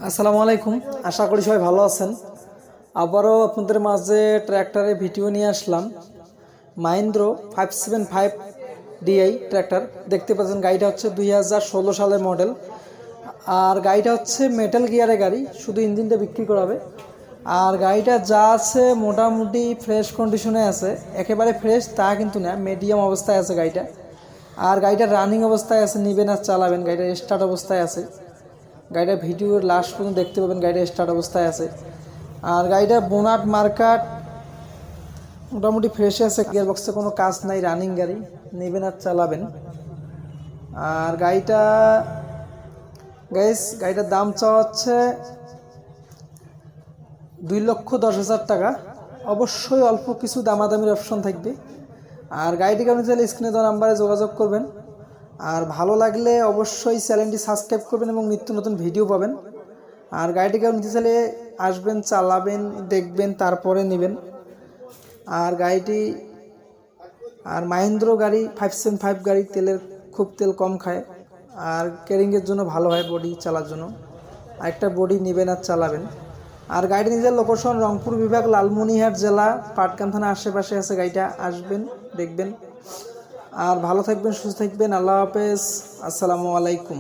আসসালামু আলাইকুম। আশা করি সবাই ভালো আছেন। আবারও আপনাদের মাঝে ট্র্যাক্টরের ভিডিও নিয়ে আসলাম। মাহিন্দ্রা 575 ডিআই ট্র্যাক্টর দেখতে পাচ্ছেন। গাড়িটা হচ্ছে 2016 সালের মডেল। আর গাড়িটা হচ্ছে মেটাল গিয়ারের গাড়ি, শুধু ইঞ্জিনটা বিক্রি করাবে। আর গাড়িটা যা আছে মোটামুটি ফ্রেশ কন্ডিশনে আছে, একেবারে ফ্রেশ তা কিন্তু না, মিডিয়াম অবস্থায় আছে গাড়িটা। আর গাড়িটা রানিং অবস্থায় আছে, নিবেন আর চালাবেন। গাড়িটা স্টার্ট অবস্থায় আছে। গাড়িটার ভিডিওর লাস্ট পর্যন্ত দেখতে পাবেন, গাড়িটা স্টার্ট অবস্থায় আছে। আর গাড়িটার বোনাট মার্কাট মোটামুটি ফ্রেশ আছে, গিয়ার বক্সে কোনো কাজ নাই, রানিং গাড়ি, নেবেন আর চালাবেন। আর গাড়িটার দাম চাওয়া হচ্ছে 2,10,000 টাকা। অবশ্যই অল্প কিছু দামাদামির অপশন থাকবে। আর গাড়িটিকে আপনি চাইলে স্ক্রিনে দেওয়া নাম্বারে যোগাযোগ করবেন। আর ভালো লাগলে অবশ্যই চ্যানেলটি সাবস্ক্রাইব করবেন এবং নিত্য নতুন ভিডিও পাবেন। আর গাড়িটিকে নিতে চাইলে আসবেন, চালাবেন, দেখবেন, তারপরে নেবেন। আর গাড়িটি মাহিন্দ্রা গাড়ি 575 গাড়ি, খুব তেল কম খায়। আর ক্যারিংয়ের জন্য ভালো হয়, বডি চালার জন্য। আরেকটা বডি নেবেন আর চালাবেন। আর গাড়িটি নিজের লোকেশন রংপুর বিভাগ, লালমনিরহাট জেলা, পাটগ্রাম থানার আশেপাশে আছে। গাড়িটা আসবেন, দেখবেন। আর ভালো থাকবেন, সুস্থ থাকবেন। আল্লাহ হাফেজ, আসসালামু আলাইকুম।